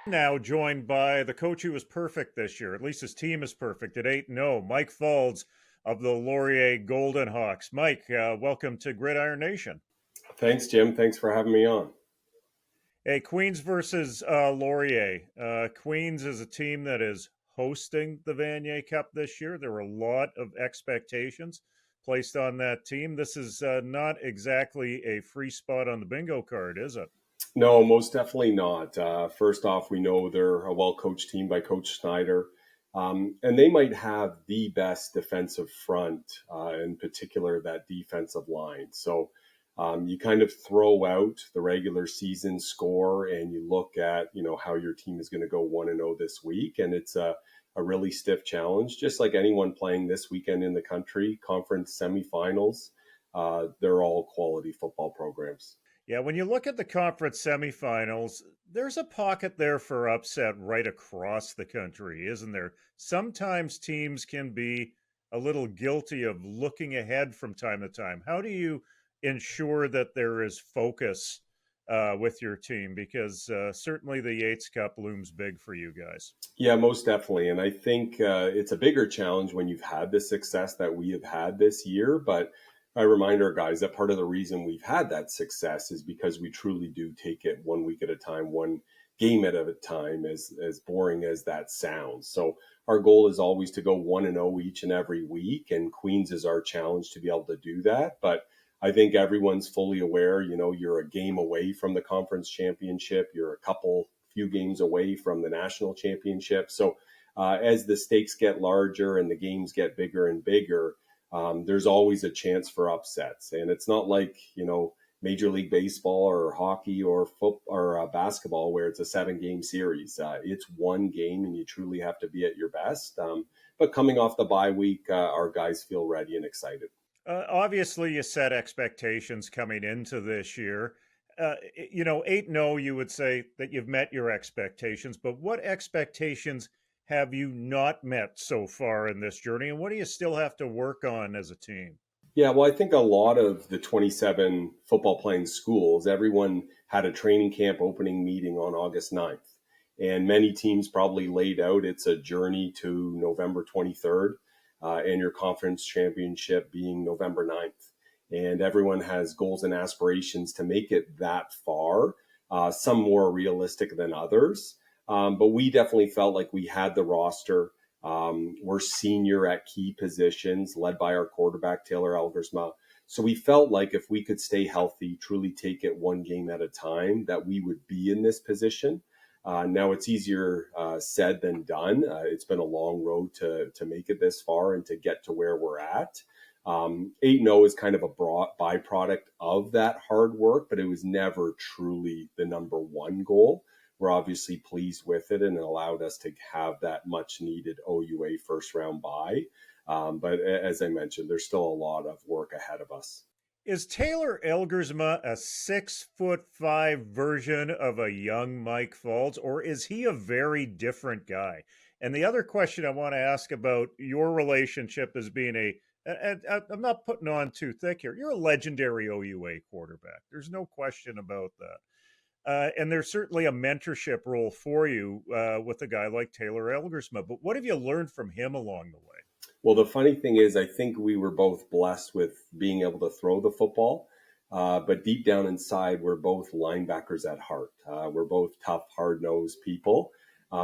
Now joined by the coach who was perfect this year. At least his team is perfect at 8-0, Mike Faulds of the Laurier Golden Hawks. Mike, welcome to Gridiron Nation. Thanks, Jim. Thanks for having me on. Hey, Queens versus Laurier. Queens is a team that is hosting the Vanier Cup this year. There were a lot of expectations placed on that team. This is not exactly a free spot on the bingo card, is it? No, most definitely not. First off, we know they're a well coached team by Coach Snyder. And they might have the best defensive front, in particular, that defensive line. So you kind of throw out the regular season score and you look at, how your team is going to go 1-0 this week. And it's a really stiff challenge, just like anyone playing this weekend in the country, conference semifinals. They're all quality football programs. Yeah, when you look at the conference semifinals, there's a pocket there for upset right across the country, isn't there? Sometimes teams can be a little guilty of looking ahead from time to time. How do you ensure that there is focus with your team? Because certainly the Yates Cup looms big for you guys. Yeah, most definitely. And I think it's a bigger challenge when you've had the success that we have had this year. But I remind our guys that part of the reason we've had that success is because we truly do take it one week at a time, one game at a time, as boring as that sounds. So our goal is always to go 1-0 each and every week. And Queens is our challenge to be able to do that. But I think everyone's fully aware, you're a game away from the conference championship. You're a few games away from the national championship. So as the stakes get larger and the games get bigger and bigger, there's always a chance for upsets. And it's not like, Major League Baseball or hockey or football or basketball where it's a 7-game series. It's one game and you truly have to be at your best. But coming off the bye week, our guys feel ready and excited. Obviously, you set expectations coming into this year. 8-0, you would say that you've met your expectations, but what expectations have you not met so far in this journey? And what do you still have to work on as a team? Yeah, well, I think a lot of the 27 football playing schools, everyone had a training camp opening meeting on August 9th. And many teams probably laid out it's a journey to November 23rd, and your conference championship being November 9th. And everyone has goals and aspirations to make it that far, some more realistic than others. But we definitely felt like we had the roster. We're senior at key positions, led by our quarterback, Taylor Elgersma. So we felt like if we could stay healthy, truly take it one game at a time, that we would be in this position. Now it's easier said than done. It's been a long road to make it this far and to get to where we're at. 8-0 is kind of a broad byproduct of that hard work, but it was never truly the number one goal. We're obviously pleased with it, and it allowed us to have that much needed OUA first round bye. But as I mentioned, there's still a lot of work ahead of us. Is Taylor Elgersma a 6'5" version of a young Mike Faulds, or is he a very different guy? And the other question I want to ask about your relationship as being I'm not putting on too thick here. You're a legendary OUA quarterback. There's no question about that. And there's certainly a mentorship role for you with a guy like Taylor Elgersma. But what have you learned from him along the way? Well, the funny thing is, I think we were both blessed with being able to throw the football. But deep down inside, we're both linebackers at heart. We're both tough, hard-nosed people.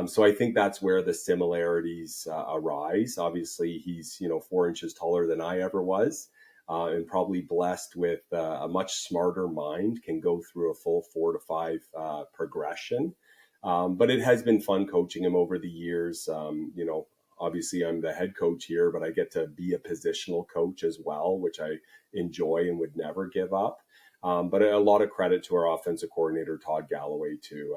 So I think that's where the similarities arise. Obviously, he's 4 inches taller than I ever was, and probably blessed with a much smarter mind, can go through a full 4 to 5 progression. But it has been fun coaching him over the years. Obviously I'm the head coach here, but I get to be a positional coach as well, which I enjoy and would never give up. But a lot of credit to our offensive coordinator, Todd Galloway, too.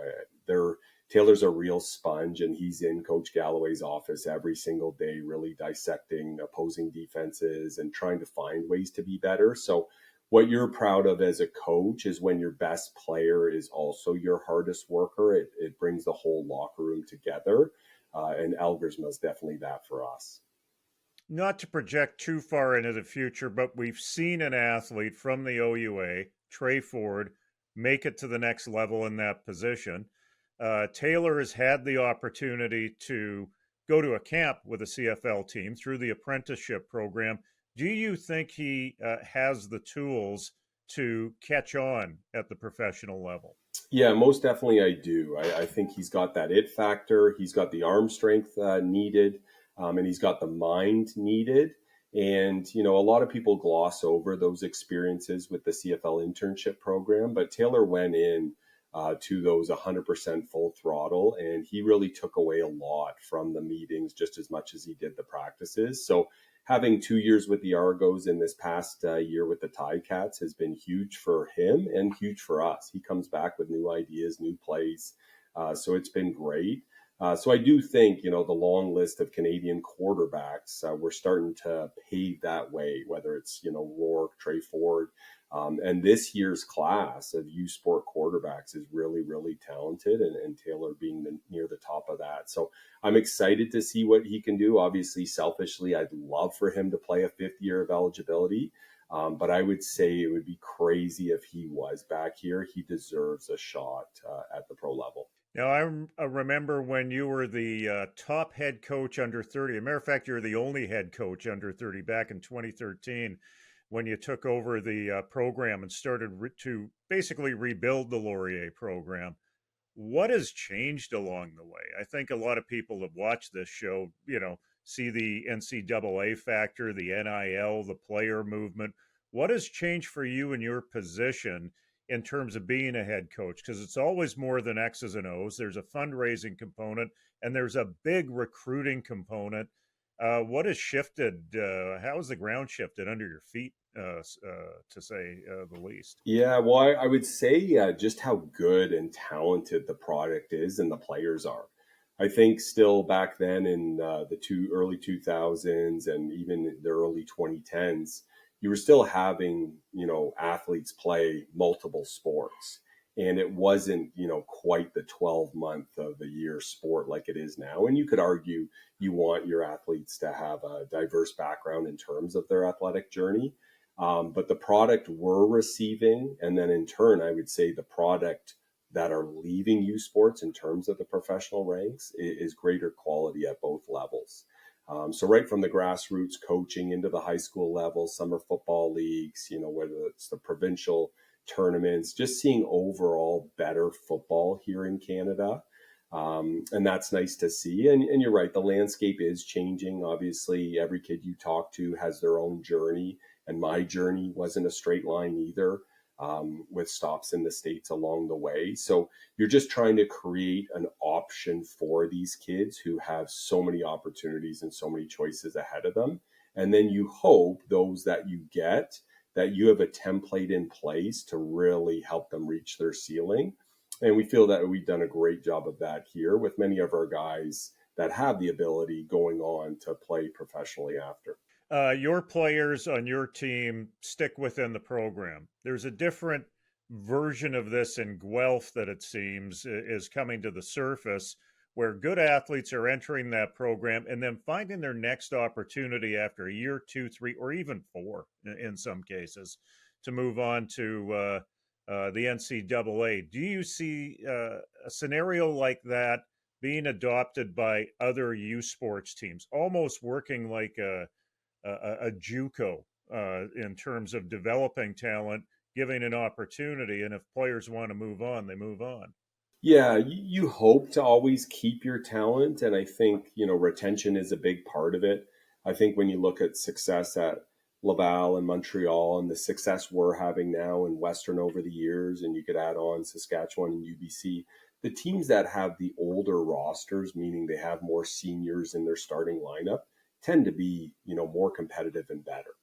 Taylor's a real sponge, and he's in Coach Galloway's office every single day, really dissecting opposing defenses and trying to find ways to be better. So what you're proud of as a coach is when your best player is also your hardest worker. It brings the whole locker room together. And Elgersma is definitely that for us. Not to project too far into the future, but we've seen an athlete from the OUA, Trey Ford, make it to the next level in that position. Taylor has had the opportunity to go to a camp with a CFL team through the apprenticeship program. Do you think he has the tools to catch on at the professional level? Yeah, most definitely I do. I think he's got that it factor. He's got the arm strength needed, and he's got the mind needed. And, a lot of people gloss over those experiences with the CFL internship program, but Taylor went in to those 100% full throttle, and he really took away a lot from the meetings just as much as he did the practices. So having 2 years with the Argos in this past year with the Ticats has been huge for him and huge for us. He comes back with new ideas, new plays. So it's been great. So I do think, the long list of Canadian quarterbacks, we're starting to pave that way, whether it's, Rourke, Trey Ford. And this year's class of U Sport quarterbacks is really, really talented, and Taylor being near the top of that. So I'm excited to see what he can do. Obviously, selfishly, I'd love for him to play a fifth year of eligibility. But I would say it would be crazy if he was back here. He deserves a shot at the pro level. Now, I remember when you were the top head coach under 30. As a matter of fact, you're the only head coach under 30 back in 2013 when you took over the program and started to basically rebuild the Laurier program. What has changed along the way? I think a lot of people have watched this show, see the NCAA factor, the NIL, the player movement. What has changed for you in your position in terms of being a head coach? Because it's always more than X's and O's. There's a fundraising component and there's a big recruiting component. What has shifted? How has the ground shifted under your feet, to say the least? Yeah, well, I would say just how good and talented the product is and the players are. I think still back then in the early 2000s and even the early 2010s, you were still having, athletes play multiple sports. And it wasn't, quite the 12-month of the year sport like it is now. And you could argue you want your athletes to have a diverse background in terms of their athletic journey. But the product we're receiving, and then in turn, I would say the product that are leaving U Sports in terms of the professional ranks is greater quality at both levels. So right from the grassroots coaching into the high school level, summer football leagues, whether it's the provincial tournaments, just seeing overall better football here in Canada. And that's nice to see. And you're right, the landscape is changing. Obviously, every kid you talk to has their own journey. And my journey wasn't a straight line either, with stops in the States along the way. So you're just trying to create an option for these kids who have so many opportunities and so many choices ahead of them. And then you hope those that you get, that you have a template in place to really help them reach their ceiling. And we feel that we've done a great job of that here with many of our guys that have the ability going on to play professionally after. Your players on your team stick within the program. There's a different version of this in Guelph that it seems is coming to the surface, where good athletes are entering that program and then finding their next opportunity after a year, two, three, or even four in some cases to move on to the NCAA. Do you see a scenario like that being adopted by other U Sports teams, almost working like a JUCO in terms of developing talent, giving an opportunity, and if players want to move on, they move on? Yeah, you hope to always keep your talent. And I think, retention is a big part of it. I think when you look at success at Laval and Montreal and the success we're having now in Western over the years, and you could add on Saskatchewan and UBC, the teams that have the older rosters, meaning they have more seniors in their starting lineup, tend to be, more competitive and better,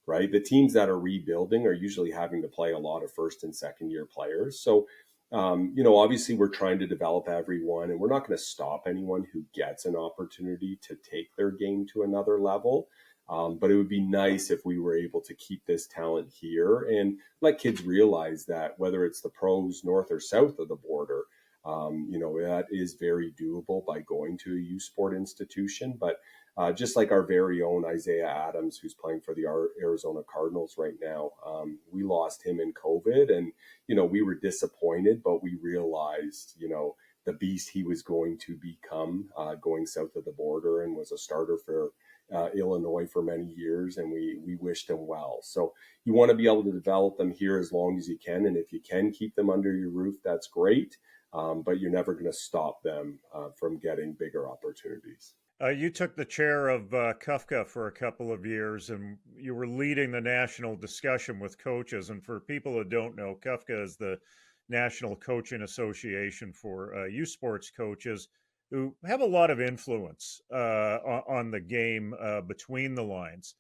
right? The teams that are rebuilding are usually having to play a lot of first and second year players. So, obviously we're trying to develop everyone, and we're not going to stop anyone who gets an opportunity to take their game to another level. But it would be nice if we were able to keep this talent here and let kids realize that whether it's the pros north or south of the border, that is very doable by going to a U Sport institution. But just like our very own Isaiah Adams, who's playing for the Arizona Cardinals right now, we lost him in COVID, and we were disappointed, but we realized the beast he was going to become, going south of the border, and was a starter for Illinois for many years, and we wished him well. So you want to be able to develop them here as long as you can, and if you can keep them under your roof, that's great. But you're never going to stop them from getting bigger opportunities. You took the chair of Kafka for a couple of years, and you were leading the national discussion with coaches. And for people who don't know, Kafka is the National Coaching Association for youth sports coaches who have a lot of influence on the game between the lines.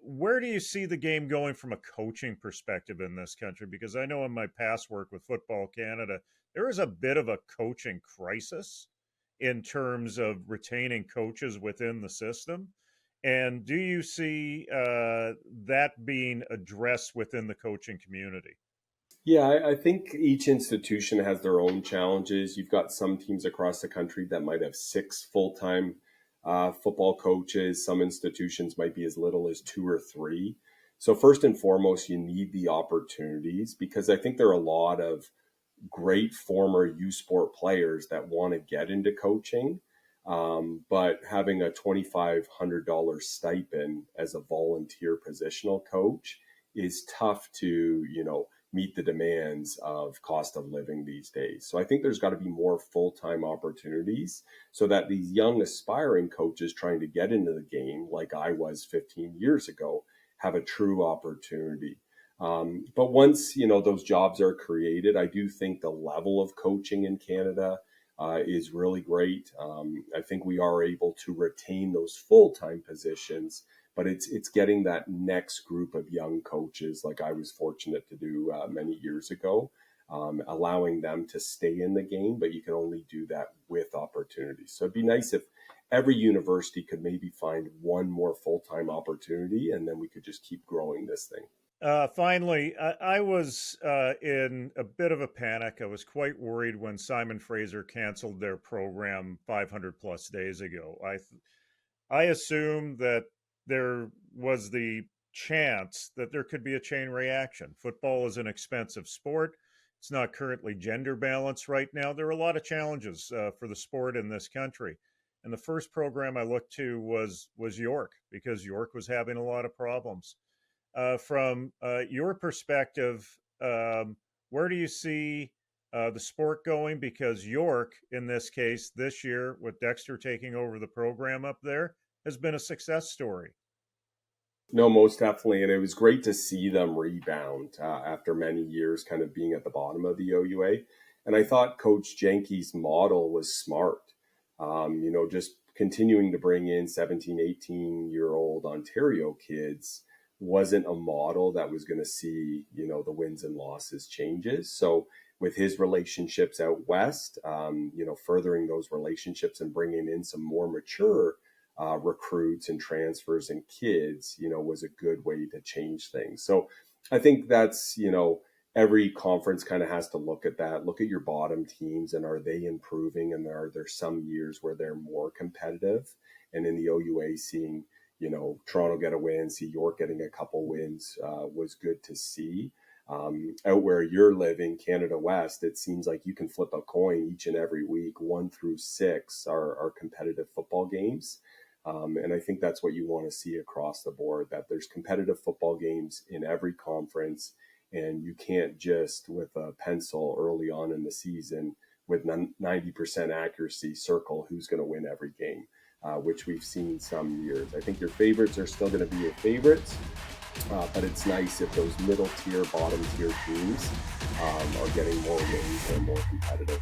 Where do you see the game going from a coaching perspective in this country? Because I know in my past work with Football Canada, there is a bit of a coaching crisis in terms of retaining coaches within the system. And do you see that being addressed within the coaching community? Yeah, I think each institution has their own challenges. You've got some teams across the country that might have 6 full-time football coaches. Some institutions might be as little as 2 or 3. So first and foremost, you need the opportunities, because I think there are a lot of great former U Sport players that want to get into coaching. But having a $2,500 stipend as a volunteer positional coach is tough to, meet the demands of cost of living these days. So I think there's got to be more full-time opportunities so that these young aspiring coaches trying to get into the game, like I was 15 years ago, have a true opportunity. But once, those jobs are created, I do think the level of coaching in Canada is really great. I think we are able to retain those full-time positions, but it's getting that next group of young coaches, like I was fortunate to do many years ago, allowing them to stay in the game, but you can only do that with opportunities. So it'd be nice if every university could maybe find one more full-time opportunity, and then we could just keep growing this thing. Finally, I was in a bit of a panic. I was quite worried when Simon Fraser canceled their program 500 plus days ago. I assumed that there was the chance that there could be a chain reaction. Football is an expensive sport. It's not currently gender balanced right now. There are a lot of challenges for the sport in this country. And the first program I looked to was York, because York was having a lot of problems. From your perspective, where do you see the sport going? Because York, in this case, this year, with Dexter taking over the program up there, has been a success story. No, most definitely. And it was great to see them rebound after many years kind of being at the bottom of the OUA. And I thought Coach Jenke's model was smart. Just continuing to bring in 17, 18-year-old Ontario kids wasn't a model that was going to see, the wins and losses changes. So with his relationships out west, furthering those relationships and bringing in some more mature recruits and transfers and kids, was a good way to change things. So I think that's, every conference kind of has to look at that, look at your bottom teams and are they improving? And are there some years where they're more competitive? And in the OUA, seeing, Toronto get a win, see York getting a couple wins was good to see. Out where you're living, Canada West, it seems like you can flip a coin each and every week. 1 through 6 are competitive football games. And I think that's what you want to see across the board, that there's competitive football games in every conference. And you can't just, with a pencil early on in the season, with 90% accuracy, circle who's going to win every game, which we've seen some years. I think your favorites are still going to be your favorites, but it's nice if those middle tier, bottom tier teams are getting more wins and more competitive.